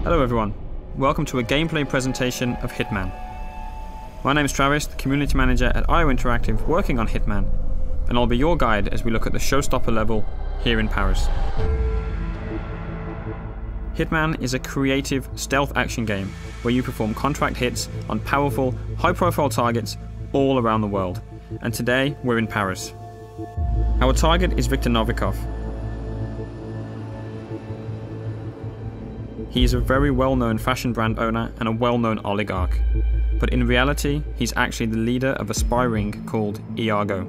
Hello everyone, welcome to a gameplay presentation of Hitman. My name is Travis, the Community Manager at IO Interactive working on Hitman, and I'll be your guide as we look at the showstopper level here in Paris. Hitman is a creative stealth action game where you perform contract hits on powerful, high-profile targets all around the world, and today we're in Paris. Our target is Viktor Novikov. He is a very well-known fashion brand owner and a well-known oligarch, but in reality he's actually the leader of a spy ring called Iago.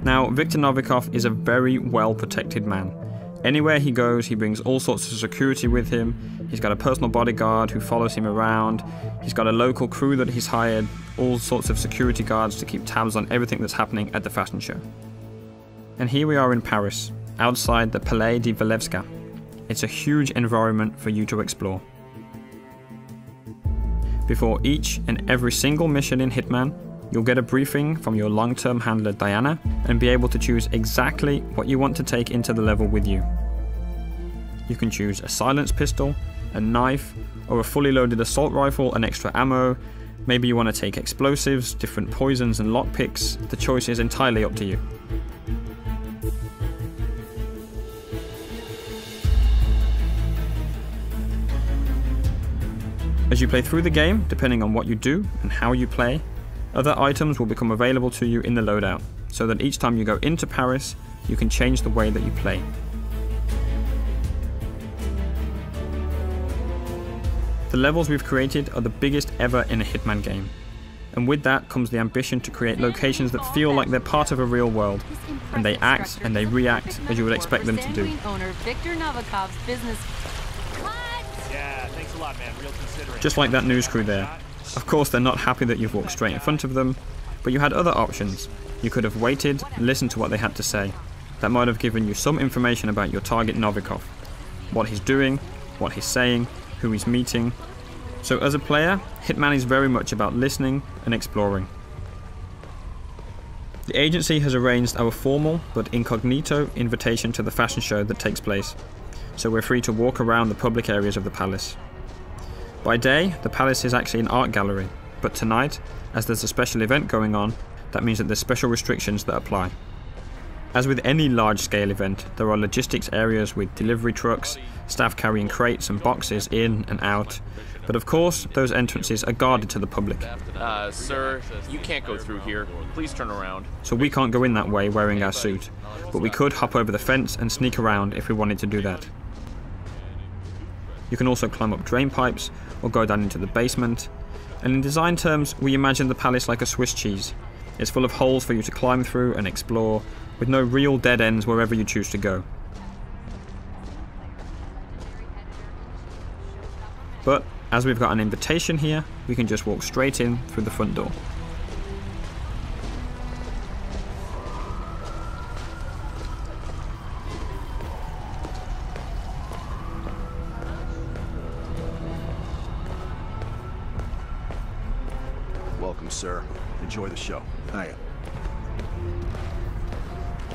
Now, Viktor Novikov is a very well-protected man. Anywhere he goes, he brings all sorts of security with him. He's got a personal bodyguard who follows him around. He's got a local crew that he's hired, all sorts of security guards to keep tabs on everything that's happening at the fashion show. And here we are in Paris, outside the Palais de Walewska. It's a huge environment for you to explore. Before each and every single mission in Hitman, you'll get a briefing from your long-term handler Diana and be able to choose exactly what you want to take into the level with you. You can choose a silenced pistol, a knife, or a fully loaded assault rifle and extra ammo. Maybe you want to take explosives, different poisons and lockpicks. The choice is entirely up to you. As you play through the game, depending on what you do and how you play, other items will become available to you in the loadout, so that each time you go into Paris, you can change the way that you play. The levels we've created are the biggest ever in a Hitman game, and with that comes the ambition to create locations that feel like they're part of a real world, and they act and they react as you would expect them to do. Just like that news crew there. Of course they're not happy that you've walked straight in front of them, but you had other options. You could have waited, listened to what they had to say. That might have given you some information about your target Novikov. What he's doing, what he's saying, who he's meeting. So as a player, Hitman is very much about listening and exploring. The agency has arranged our formal but incognito invitation to the fashion show that takes place, so we're free to walk around the public areas of the palace. By day, the palace is actually an art gallery, but tonight, as there's a special event going on, that means that there's special restrictions that apply. As with any large-scale event, there are logistics areas with delivery trucks, staff carrying crates and boxes in and out, but of course, those entrances are guarded to the public. Sir, you can't go through here. Please turn around. So we can't go in that way wearing our suit, but we could hop over the fence and sneak around if we wanted to do that. You can also climb up drain pipes or go down into the basement, and in design terms we imagine the palace like a Swiss cheese. It's full of holes for you to climb through and explore, with no real dead ends wherever you choose to go. But as we've got an invitation here, we can just walk straight in through the front door. Welcome, sir. Enjoy the show. Hiya.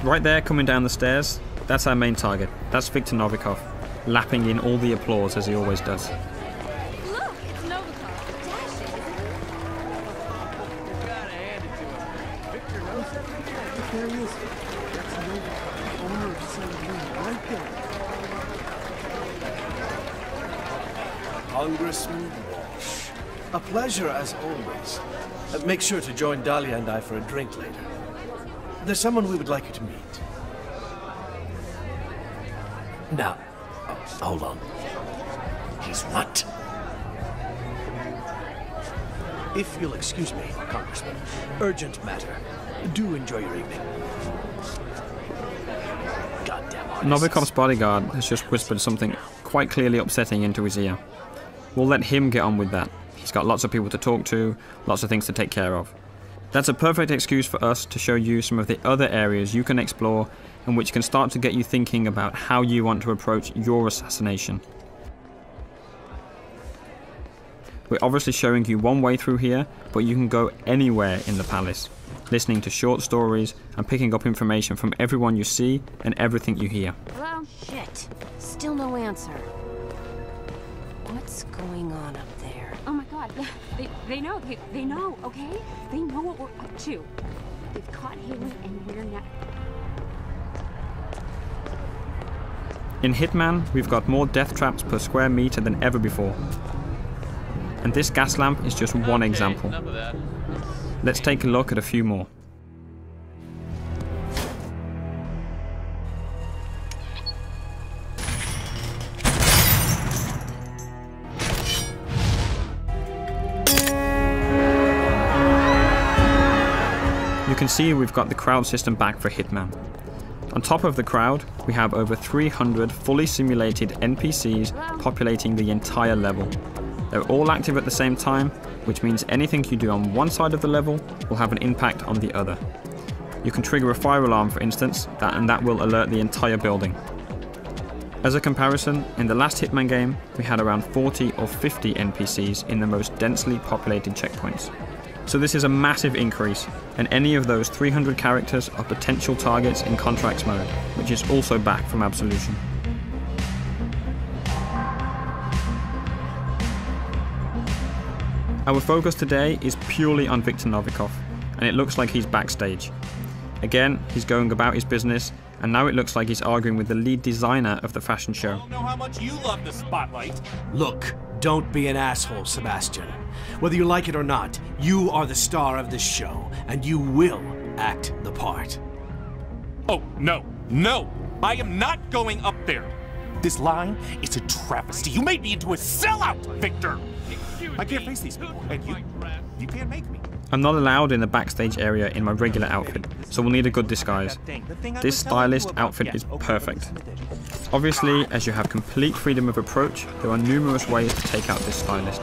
Right there, coming down the stairs, that's our main target. That's Viktor Novikov, lapping in all the applause as he always does. Look, it's Novikov. Dashing. Gotta hand it to him. Victor knows it. There he is. That's Novikov, owner of St. right there. Congressman Walsh. A pleasure as always. Make sure to join Dahlia and I for a drink later. There's someone we would like you to meet. Now, hold on. He's what? If you'll excuse me, Congressman. Urgent matter. Do enjoy your evening. Goddamn artists. Novikov's bodyguard has just whispered something quite clearly upsetting into his ear. We'll let him get on with that. He's got lots of people to talk to, lots of things to take care of. That's a perfect excuse for us to show you some of the other areas you can explore and which can start to get you thinking about how you want to approach your assassination. We're obviously showing you one way through here, but you can go anywhere in the palace. listening to short stories, and picking up information from everyone you see and everything you hear. Hello? Shit. Still no answer. What's going on up there? Oh my god, yeah, they know, they know, okay? They know what we're up to. They've caught Haley and we're now... In Hitman, we've got more death traps per square meter than ever before. And this gas lamp is just one example. Let's take a look at a few more. You can see we've got the crowd system back for Hitman. On top of the crowd, we have over 300 fully simulated NPCs populating the entire level. They're all active at the same time, which means anything you do on one side of the level will have an impact on the other. You can trigger a fire alarm, for instance, and that will alert the entire building. As a comparison, in the last Hitman game, we had around 40 or 50 NPCs in the most densely populated checkpoints. So this is a massive increase, and any of those 300 characters are potential targets in Contracts mode, which is also back from Absolution. Our focus today is purely on Viktor Novikov, and it looks like he's backstage. Again, he's going about his business, and now it looks like he's arguing with the lead designer of the fashion show. I don't know how much you love the spotlight. Look, don't be an asshole, Sebastian. Whether you like it or not, you are the star of this show, and you will act the part. Oh, no, no! I am not going up there! This line is a travesty. You made me into a sellout, Victor! I can't face these people, and you can't make me. I'm not allowed in the backstage area in my regular outfit, so we'll need a good disguise. This stylist outfit is perfect. Obviously, as you have complete freedom of approach, there are numerous ways to take out this stylist.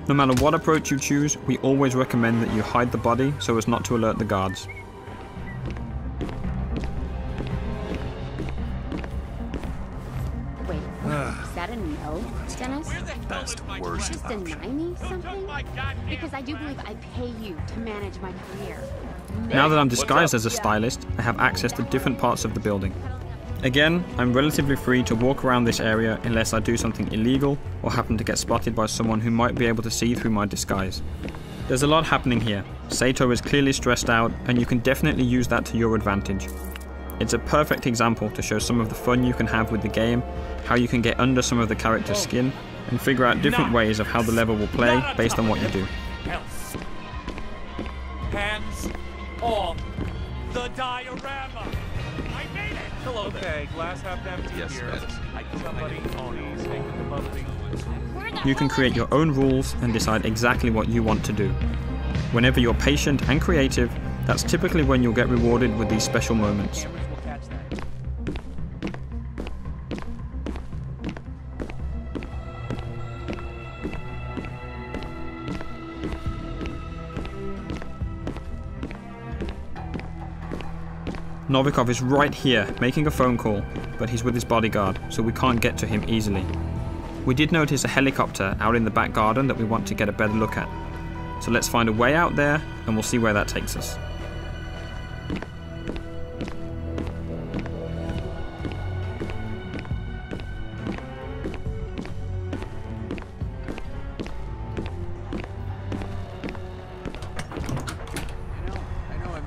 No matter what approach you choose, we always recommend that you hide the body so as not to alert the guards. Wait, is that a no, Dennis? Best, worst. Just deny me something? Because I do believe I pay you to manage my career. Now that I'm disguised as a stylist, I have access to different parts of the building. Again, I'm relatively free to walk around this area unless I do something illegal or happen to get spotted by someone who might be able to see through my disguise. There's a lot happening here. Sato is clearly stressed out, and you can definitely use that to your advantage. It's a perfect example to show some of the fun you can have with the game, how you can get under some of the character's skin, and figure out different ways of how the level will play based on what you do. Hands off the diorama! I made it! Hello there. Okay, glass half empty here. Somebody ponies taking the bubbly. You can create your own rules and decide exactly what you want to do. Whenever you're patient and creative, that's typically when you'll get rewarded with these special moments. Novikov is right here, making a phone call, but he's with his bodyguard, so we can't get to him easily. We did notice a helicopter out in the back garden that we want to get a better look at. So let's find a way out there, and we'll see where that takes us.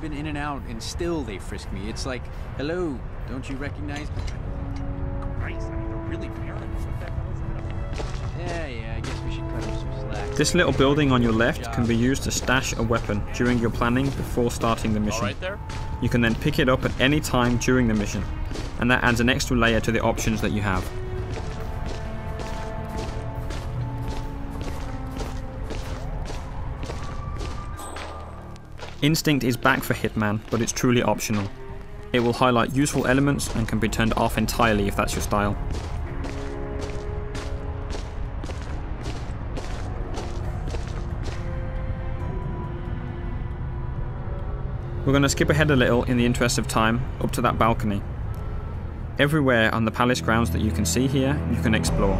Been in and out, and still they frisk me. It's like, hello, don't you recognize me? Christ, I mean, they're really paranoid. What the hell is that? Yeah, I guess we should cut him some slack. This little building on your left can be used to stash a weapon during your planning before starting the mission. All right there? You can then pick it up at any time during the mission, and that adds an extra layer to the options that you have. Instinct is back for Hitman, but it's truly optional. It will highlight useful elements and can be turned off entirely if that's your style. We're going to skip ahead a little in the interest of time, up to that balcony. Everywhere on the palace grounds that you can see here, you can explore.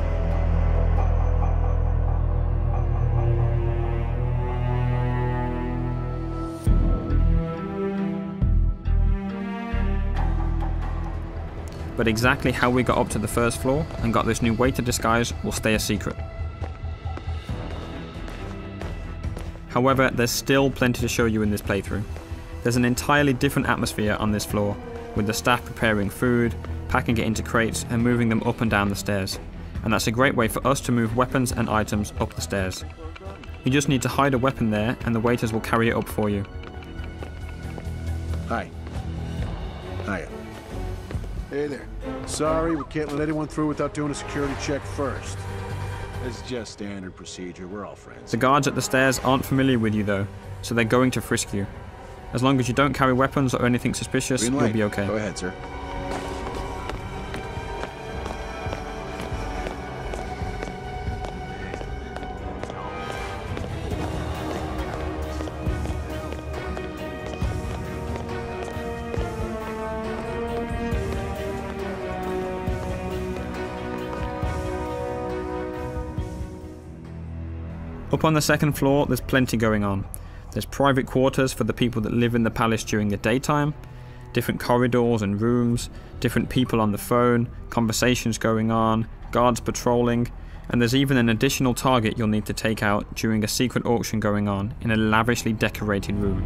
but exactly how we got up to the first floor and got this new waiter disguise will stay a secret. However, there's still plenty to show you in this playthrough. There's an entirely different atmosphere on this floor, with the staff preparing food, packing it into crates and moving them up and down the stairs, and that's a great way for us to move weapons and items up the stairs. You just need to hide a weapon there and the waiters will carry it up for you. Hi. Hiya. Hey there. Sorry, we can't let anyone through without doing a security check first. It's just standard procedure. We're all friends. The guards at the stairs aren't familiar with you though, so they're going to frisk you. As long as you don't carry weapons or anything suspicious, you'll be okay. Go ahead, sir. Up on the second floor, there's plenty going on. There's private quarters for the people that live in the palace during the daytime, different corridors and rooms, different people on the phone, conversations going on, guards patrolling, and there's even an additional target you'll need to take out during a secret auction going on in a lavishly decorated room.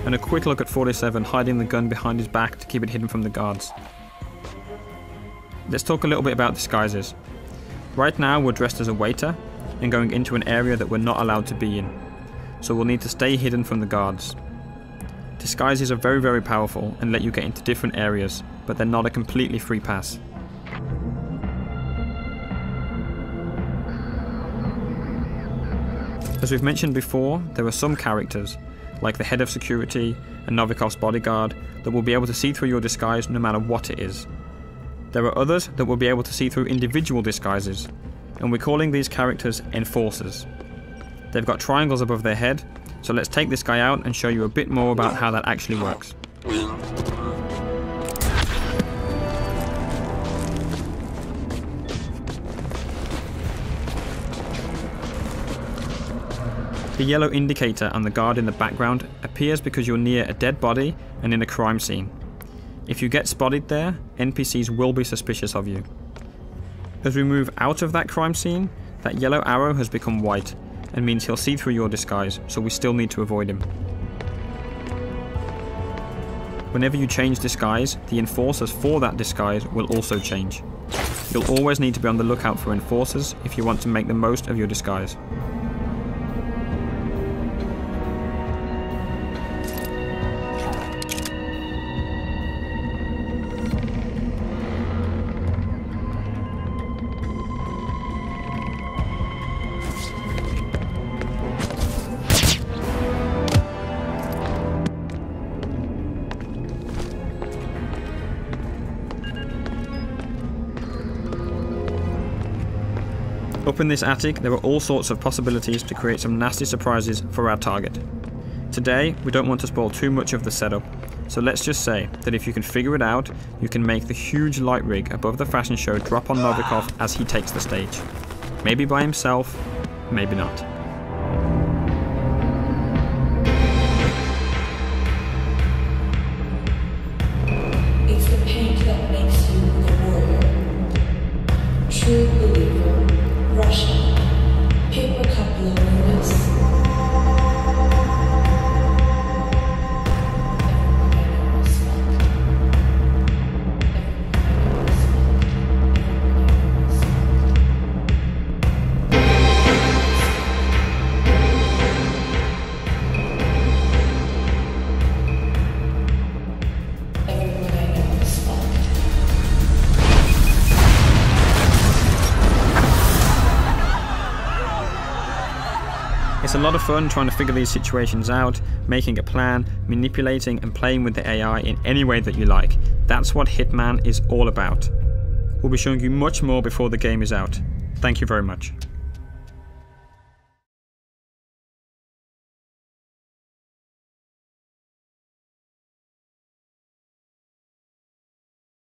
And a quick look at 47 hiding the gun behind his back to keep it hidden from the guards. Let's talk a little bit about disguises. Right now we're dressed as a waiter and going into an area that we're not allowed to be in, so we'll need to stay hidden from the guards. Disguises are very powerful and let you get into different areas, but they're not a completely free pass. As we've mentioned before, there are some characters, like the head of security and Novikov's bodyguard, that will be able to see through your disguise no matter what it is. There are others that will be able to see through individual disguises, and we're calling these characters enforcers. They've got triangles above their head, so let's take this guy out and show you a bit more about how that actually works. The yellow indicator on the guard in the background appears because you're near a dead body and in a crime scene. If you get spotted there, NPCs will be suspicious of you. As we move out of that crime scene, that yellow arrow has become white and means he'll see through your disguise, so we still need to avoid him. Whenever you change disguise, the enforcers for that disguise will also change. You'll always need to be on the lookout for enforcers if you want to make the most of your disguise. Up in this attic, there are all sorts of possibilities to create some nasty surprises for our target. Today, we don't want to spoil too much of the setup, so let's just say that if you can figure it out, you can make the huge light rig above the fashion show drop on Novikov as he takes the stage. Maybe by himself, maybe not. It's the paint that makes you the warrior. True believer. Russian. Paper cup loneliness. It's a lot of fun trying to figure these situations out, making a plan, manipulating and playing with the AI in any way that you like. That's what Hitman is all about. We'll be showing you much more before the game is out. Thank you very much.